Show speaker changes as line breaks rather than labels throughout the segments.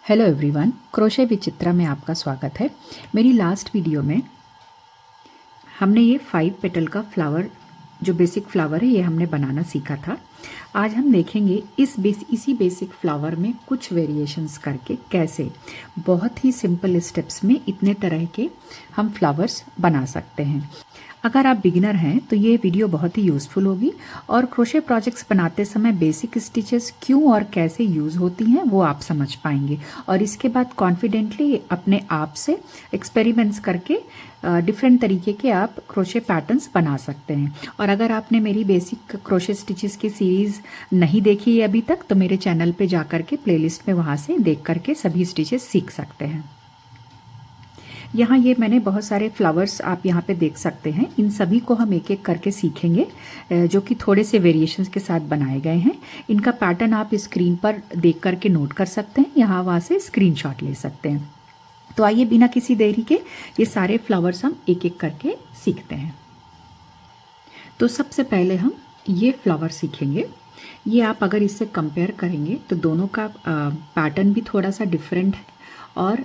Hello everyone, crochet with Chitra में आपका स्वागत है। मेरी लास्ट वीडियो में हमने ये 5 पेटल का फ्लावर, जो बेसिक फ्लावर है, ये हमने बनाना सीखा था। आज हम देखेंगे इसी बेसिक फ्लावर में कुछ वेरिएशंस करके कैसे बहुत ही सिंपल स्टेप्स में इतने तरह के हम फ्लावर्स बना सकते हैं। अगर आप बिगिनर हैं तो ये वीडियो बहुत ही यूज़फुल होगी और क्रोशे प्रोजेक्ट्स बनाते समय बेसिक स्टिचेस क्यों और कैसे यूज़ होती हैं वो आप समझ पाएंगे और इसके बाद कॉन्फिडेंटली अपने आप से एक्सपेरिमेंट्स करके डिफरेंट तरीके के आप क्रोशे पैटर्न्स बना सकते हैं। और अगर आपने मेरी बेसिक क्रोशे स्टिचेस की सीरीज़ नहीं देखी है अभी तक तो मेरे चैनल पे जा कर के प्लेलिस्ट में वहाँ से देख करके सभी स्टिचेस सीख सकते हैं। यहाँ ये मैंने बहुत सारे फ्लावर्स आप यहाँ पे देख सकते हैं। इन सभी को हम एक एक करके सीखेंगे जो कि थोड़े से वेरिएशंस के साथ बनाए गए हैं। इनका पैटर्न आप स्क्रीन पर देख करके नोट कर सकते हैं, यहाँ वहाँ से स्क्रीनशॉट ले सकते हैं। तो आइए बिना किसी देरी के ये सारे फ्लावर्स हम एक एक करके सीखते हैं। तो सबसे पहले हम ये फ्लावर सीखेंगे। ये आप अगर इससे कंपेयर करेंगे तो दोनों का पैटर्न भी थोड़ा सा डिफरेंट है और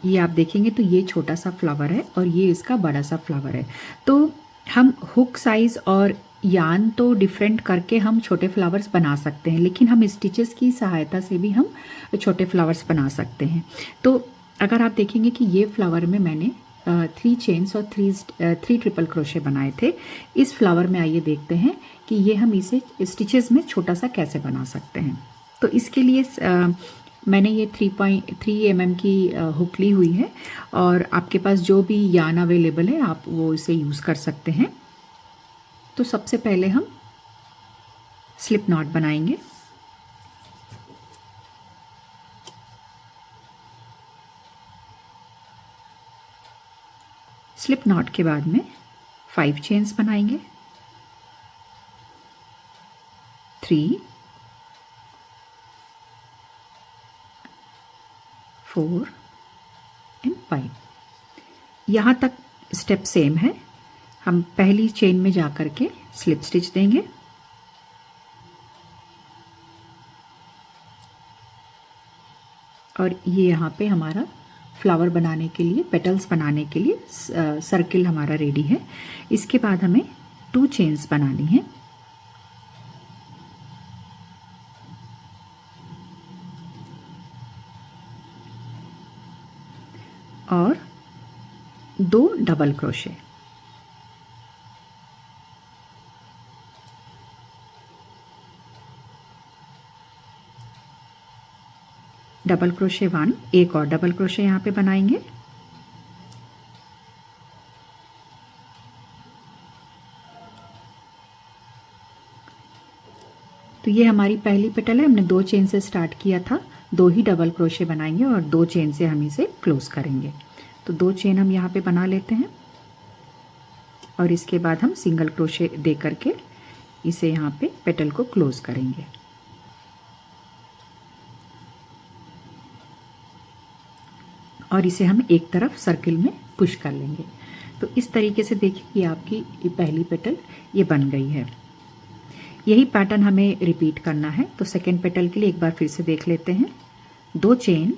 ये आप देखेंगे तो ये छोटा सा फ्लावर है और ये इसका बड़ा सा फ्लावर है। तो हम हुक साइज़ और यान तो डिफरेंट करके हम छोटे फ्लावर्स बना सकते हैं, लेकिन हम स्टिचेस की सहायता से भी हम छोटे फ्लावर्स बना सकते हैं। तो अगर आप देखेंगे कि ये फ्लावर में मैंने 3 चेन्स और 3 ट्रिपल क्रोशे बनाए थे। इस फ्लावर में आइए देखते हैं कि ये हम इसे स्टिचेस में छोटा सा कैसे बना सकते हैं। तो इसके लिए मैंने ये 3.3 mm की हुक ली हुई है और आपके पास जो भी यान अवेलेबल है आप वो इसे यूज़ कर सकते हैं। तो सबसे पहले हम स्लिप नॉट बनाएंगे। स्लिप नॉट के बाद में 5 चेन्स बनाएंगे, 3, 4 एंड 5। यहाँ तक स्टेप सेम है। हम पहली चेन में जा कर के स्लिप स्टिच देंगे और ये यहाँ पे हमारा फ्लावर बनाने के लिए, पेटल्स बनाने के लिए सर्किल हमारा रेडी है। इसके बाद हमें 2 चेन्स बनानी है और 2 डबल क्रोशे। डबल क्रोशे 1, एक और डबल क्रोशे यहाँ पे बनाएंगे। तो ये हमारी पहली पेटल है। हमने 2 चेन से स्टार्ट किया था, 2 ही डबल क्रोशे बनाएंगे और 2 चेन से हम इसे क्लोज करेंगे। तो 2 चेन हम यहाँ पे बना लेते हैं और इसके बाद हम सिंगल क्रोशे दे करके इसे यहाँ पे पेटल को क्लोज करेंगे। और इसे हम एक तरफ सर्किल में पुश कर लेंगे। तो इस तरीके से देखिए कि आपकी ये पहली पेटल ये बन गई है। यही पैटर्न हमें रिपीट करना है। तो सेकेंड पेटल के लिए एक बार फिर से देख लेते हैं। 2 चेन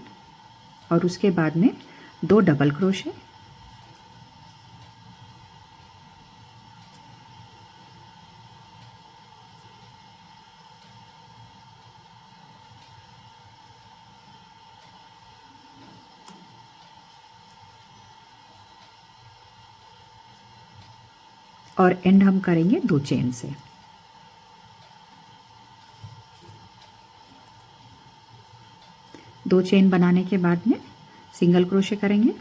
और उसके बाद में 2 डबल क्रोशे, और एंड हम करेंगे 2 चेन से। दो चेन बनाने के बाद में सिंगल क्रोशे करेंगे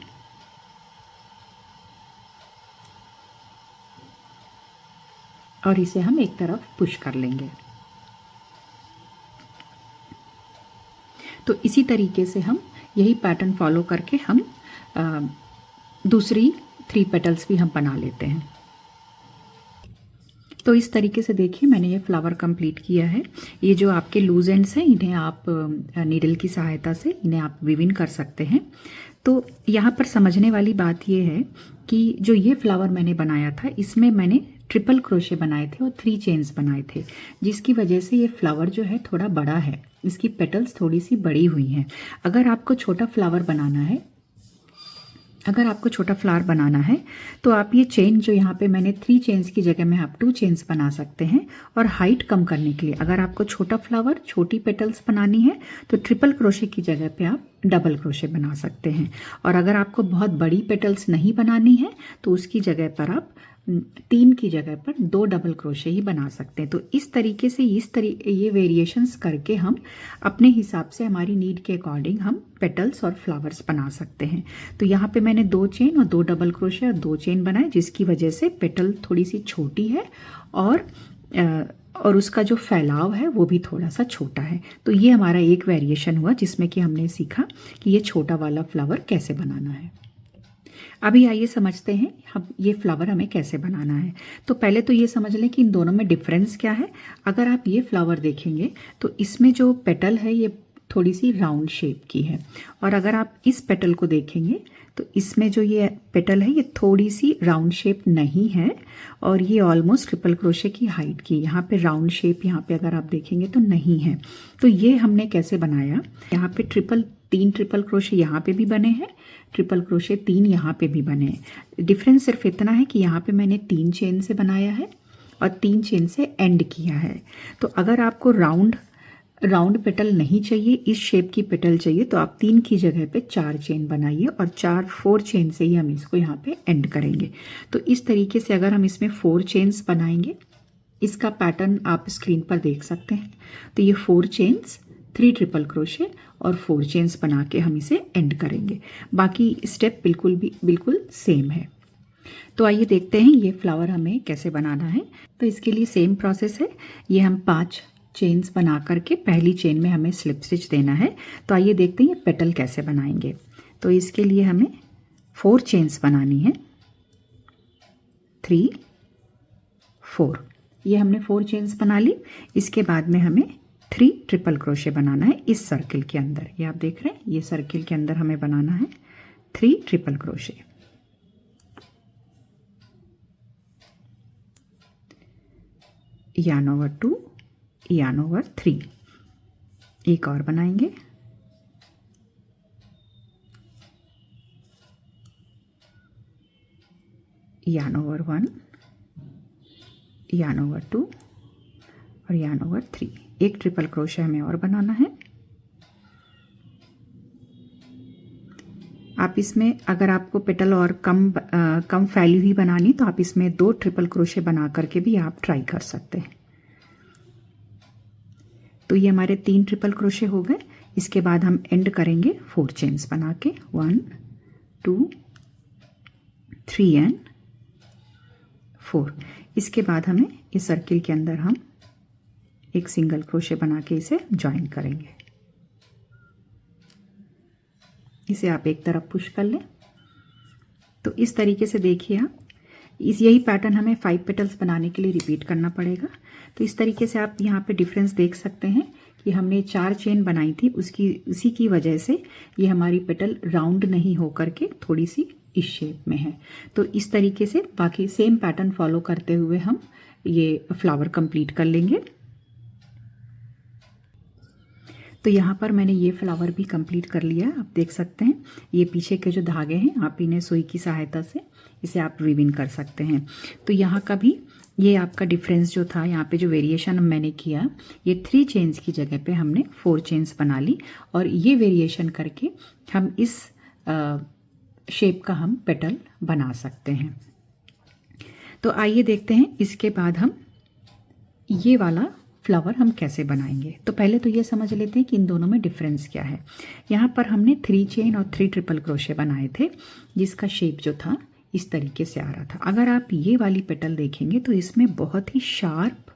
और इसे हम एक तरफ पुश कर लेंगे। तो इसी तरीके से हम यही पैटर्न फॉलो करके हम दूसरी 3 पेटल्स भी हम बना लेते हैं। तो इस तरीके से देखिए मैंने ये फ्लावर कंप्लीट किया है। ये जो आपके लूज एंड्स हैं इन्हें आप नीडल की सहायता से इन्हें आप विविन कर सकते हैं। तो यहाँ पर समझने वाली बात ये है कि जो ये फ्लावर मैंने बनाया था इसमें मैंने ट्रिपल क्रोशे बनाए थे और 3 चेन्स बनाए थे, जिसकी वजह से ये फ्लावर जो है थोड़ा बड़ा है, इसकी पेटल्स थोड़ी सी बड़ी हुई हैं। अगर आपको छोटा फ्लावर बनाना है, तो आप ये चेन जो यहाँ पे मैंने 3 चेन्स की जगह में आप 2 चेन्स बना सकते हैं। और हाइट कम करने के लिए अगर आपको छोटा फ्लावर, छोटी पेटल्स बनानी है तो ट्रिपल क्रोशे की जगह पे आप डबल क्रोशे बना सकते हैं। और अगर आपको बहुत बड़ी पेटल्स नहीं बनानी है तो उसकी जगह पर आप 3 की जगह पर 2 डबल क्रोशे ही बना सकते हैं। तो इस तरीके से ये वेरिएशंस करके हम अपने हिसाब से हमारी नीड के अकॉर्डिंग हम पेटल्स और फ्लावर्स बना सकते हैं। तो यहाँ पे मैंने 2 चेन और 2 डबल क्रोशे और 2 चेन बनाए, जिसकी वजह से पेटल थोड़ी सी छोटी है और उसका जो फैलाव है वो भी थोड़ा सा छोटा है। तो ये हमारा एक वेरिएशन हुआ जिसमें कि हमने सीखा कि ये छोटा वाला फ्लावर कैसे बनाना है। अभी आइए समझते हैं हम ये फ्लावर हमें कैसे बनाना है। तो पहले तो ये समझ लें कि इन दोनों में डिफरेंस क्या है। अगर आप ये फ्लावर देखेंगे तो इसमें जो पेटल है ये थोड़ी सी राउंड शेप की है, और अगर आप इस पेटल को देखेंगे तो इसमें जो ये पेटल है ये थोड़ी सी राउंड शेप नहीं है, और ये ऑलमोस्ट ट्रिपल क्रोशे की हाइट की। यहाँ पे राउंड शेप यहाँ पे अगर आप देखेंगे तो नहीं है। तो ये हमने कैसे बनाया, यहाँ पे 3 ट्रिपल क्रोशे यहाँ पे भी बने हैं, ट्रिपल क्रोशे 3 यहाँ पे भी बने हैं। डिफरेंस सिर्फ इतना है कि यहाँ पे मैंने 3 चेन से बनाया है और 3 चेन से एंड किया है। तो अगर आपको राउंड पेटल नहीं चाहिए, इस शेप की पेटल चाहिए, तो आप 3 की जगह पे 4 चेन बनाइए और 4 चेन से ही हम इसको यहाँ पे एंड करेंगे। तो इस तरीके से अगर हम इसमें 4 चेन्स बनाएंगे, इसका पैटर्न आप स्क्रीन पर देख सकते हैं। तो ये 4 चेन्स, 3 ट्रिपल क्रोशे और 4 चेन्स बना के हम इसे एंड करेंगे। बाकी स्टेप बिल्कुल सेम है। तो आइए देखते हैं ये फ्लावर हमें कैसे बनाना है। तो इसके लिए सेम प्रोसेस है। ये हम 5 चेन्स बना करके पहली चेन में हमें स्लिप स्टिच देना है। तो आइए देखते हैं ये पेटल कैसे बनाएंगे। तो इसके लिए हमें 4 चेन्स बनानी है, 3 4। ये हमने 4 चेन्स बना ली। इसके बाद में हमें 3 ट्रिपल क्रोशे बनाना है इस सर्किल के अंदर। ये आप देख रहे हैं, ये सर्किल के अंदर हमें बनाना है 3 triple crochet. yarn over 2, yarn over 3। एक और बनाएंगे, yarn over 1, yarn over 2 और yarn over 3। एक ट्रिपल क्रोशे हमें और बनाना है। आप इसमें अगर आपको पेटल और कम फैली हुई बनानी तो आप इसमें 2 ट्रिपल क्रोशे बना करके भी आप ट्राई कर सकते हैं। तो ये हमारे 3 ट्रिपल क्रोशे हो गए। इसके बाद हम एंड करेंगे 4 चेन्स बना के, 1 2 3 एंड 4। इसके बाद हमें इस सर्किल के अंदर हम एक सिंगल क्रोशे बना के इसे ज्वाइन करेंगे। इसे आप एक तरफ पुश कर लें। तो इस तरीके से देखिए आप, यही पैटर्न हमें 5 पेटल्स बनाने के लिए रिपीट करना पड़ेगा। तो इस तरीके से आप यहाँ पे डिफरेंस देख सकते हैं कि हमने 4 चेन बनाई थी, उसी की वजह से ये हमारी पेटल राउंड नहीं हो करके थोड़ी सी इस शेप में है। तो इस तरीके से बाकी सेम पैटर्न फॉलो करते हुए हम ये फ्लावर कंप्लीट कर लेंगे। तो यहाँ पर मैंने ये फ्लावर भी कंप्लीट कर लिया। आप देख सकते हैं ये पीछे के जो धागे हैं, आप इन्हें सुई की सहायता से इसे आप वीविंग कर सकते हैं। तो यहाँ का भी ये आपका डिफरेंस जो था, यहाँ पे जो वेरिएशन मैंने किया, ये 3 चेन्स की जगह पे हमने 4 चेन्स बना ली, और ये वेरिएशन करके हम इस शेप का हम पेटल बना सकते हैं। तो आइए देखते हैं इसके बाद हम ये वाला फ्लावर हम कैसे बनाएंगे। तो पहले तो ये समझ लेते हैं कि इन दोनों में डिफरेंस क्या है। यहाँ पर हमने 3 चेन और 3 ट्रिपल क्रोशे बनाए थे, जिसका शेप जो था इस तरीके से आ रहा था। अगर आप ये वाली पेटल देखेंगे तो इसमें बहुत ही शार्प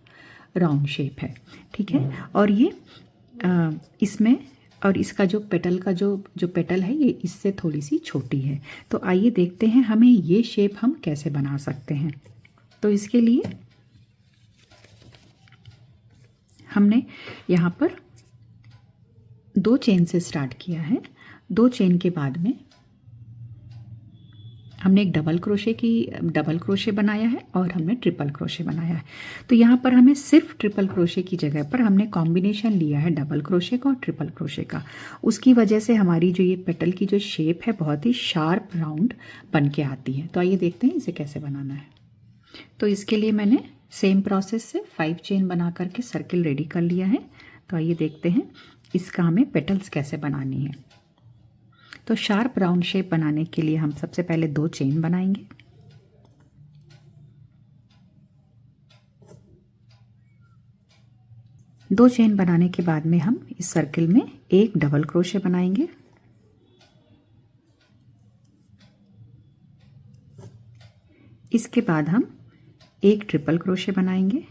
राउंड शेप है, ठीक है। और ये इसमें और इसका जो पेटल का जो पेटल है ये इससे थोड़ी सी छोटी है। तो आइए देखते हैं हमें ये शेप हम कैसे बना सकते हैं। तो इसके लिए हमने यहाँ पर 2 चेन से स्टार्ट किया है। 2 चेन के बाद में हमने एक डबल क्रोशे बनाया है और हमने ट्रिपल क्रोशे बनाया है। तो यहाँ पर हमें सिर्फ ट्रिपल क्रोशे की जगह पर हमने कॉम्बिनेशन लिया है डबल क्रोशे का और ट्रिपल क्रोशे का। उसकी वजह से हमारी जो ये पेटल की जो शेप है बहुत ही शार्प राउंड बन के आती है। तो आइए देखते हैं इसे कैसे बनाना है। तो इसके लिए मैंने सेम प्रोसेस से 5 चेन बना करके सर्किल रेडी कर लिया है। तो आइए देखते हैं इसका हमें पेटल्स कैसे बनानी है। तो शार्प राउंड शेप बनाने के लिए हम सबसे पहले 2 चेन बनाएंगे। दो चेन बनाने के बाद में हम इस सर्किल में एक डबल क्रोशे बनाएंगे। इसके बाद हम एक ट्रिपल क्रोशे बनाएंगे।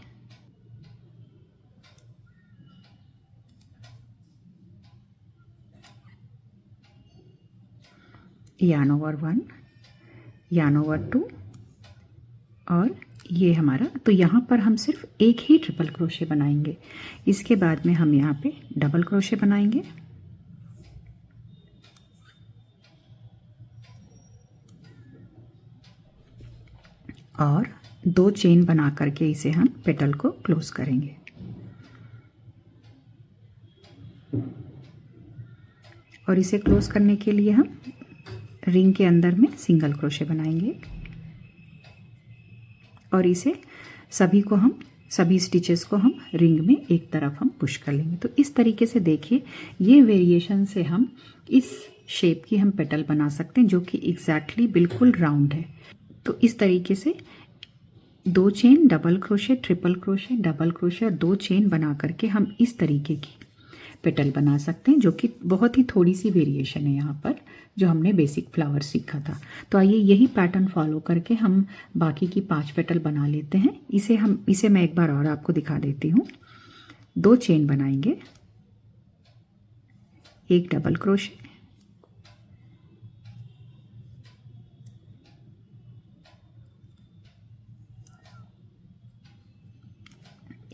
यार्न ओवर 1, यार्न ओवर 2 और ये हमारा, तो यहाँ पर हम सिर्फ एक ही ट्रिपल क्रोशे बनाएंगे। इसके बाद में हम यहाँ पे डबल क्रोशे बनाएंगे और 2 चेन बना करके इसे हम पेटल को क्लोज करेंगे। और इसे क्लोज करने के लिए हम रिंग के अंदर में सिंगल क्रोशे बनाएंगे और इसे सभी स्टिचेस को हम रिंग में एक तरफ हम पुश कर लेंगे। तो इस तरीके से देखिए, ये वेरिएशन से हम इस शेप की हम पेटल बना सकते हैं जो कि एग्जैक्टली बिल्कुल राउंड है। तो इस तरीके से 2 chain, double crochet, triple crochet, double crochet और 2 चेन बना करके हम इस तरीके की पेटल बना सकते हैं, जो कि बहुत ही थोड़ी सी वेरिएशन है यहाँ पर जो हमने बेसिक फ्लावर सीखा था। तो आइए यही पैटर्न फॉलो करके हम बाकी की 5 पेटल बना लेते हैं। इसे मैं एक बार और आपको दिखा देती हूँ। 2 चेन बनाएंगे, एक डबल क्रोशे,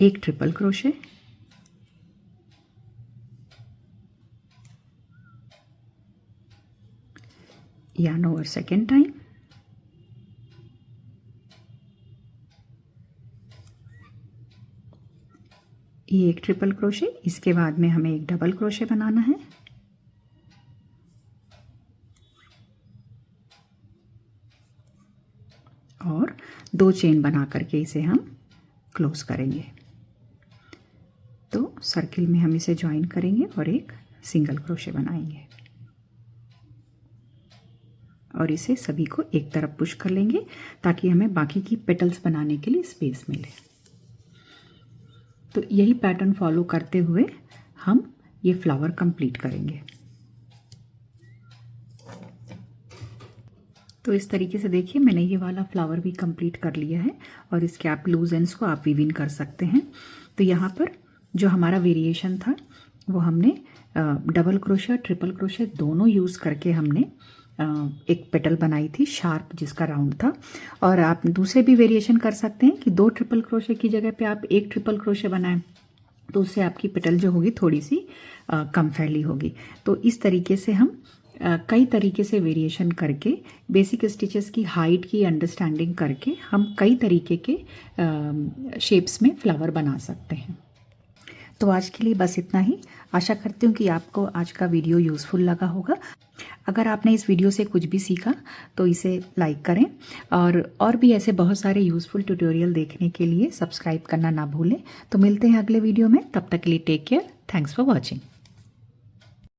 एक triple crochet, yarn over second time, ये एक ट्रिपल क्रोशे। इसके बाद में हमें एक डबल क्रोशे बनाना है और 2 चेन बना करके इसे हम क्लोज करेंगे। तो सर्किल में हम इसे ज्वाइन करेंगे और एक सिंगल क्रोशे बनाएंगे और इसे सभी को एक तरफ पुश कर लेंगे ताकि हमें बाकी की पेटल्स बनाने के लिए स्पेस मिले। तो यही पैटर्न फॉलो करते हुए हम ये फ्लावर कंप्लीट करेंगे। तो इस तरीके से देखिए, मैंने ये वाला फ्लावर भी कंप्लीट कर लिया है और इसके आप लूज एंड्स को आप वीव इन कर सकते हैं। तो यहाँ पर जो हमारा वेरिएशन था वो हमने डबल क्रोशे और ट्रिपल क्रोशे दोनों यूज़ करके हमने एक पेटल बनाई थी शार्प, जिसका राउंड था। और आप दूसरे भी वेरिएशन कर सकते हैं कि 2 ट्रिपल क्रोशे की जगह पे आप एक ट्रिपल क्रोशे बनाएं, तो उससे आपकी पेटल जो होगी थोड़ी सी कम फैली होगी। तो इस तरीके से हम कई तरीके से वेरिएशन करके बेसिक स्टिचेस की हाइट की अंडरस्टैंडिंग करके हम कई तरीके के शेप्स में फ्लावर बना सकते हैं। तो आज के लिए बस इतना ही। आशा करती हूँ कि आपको आज का वीडियो यूज़फुल लगा होगा। अगर आपने इस वीडियो से कुछ भी सीखा तो इसे लाइक करें और भी ऐसे बहुत सारे यूज़फुल ट्यूटोरियल देखने के लिए सब्सक्राइब करना ना भूलें। तो मिलते हैं अगले वीडियो में, तब तक के लिए take care. Thanks for watching.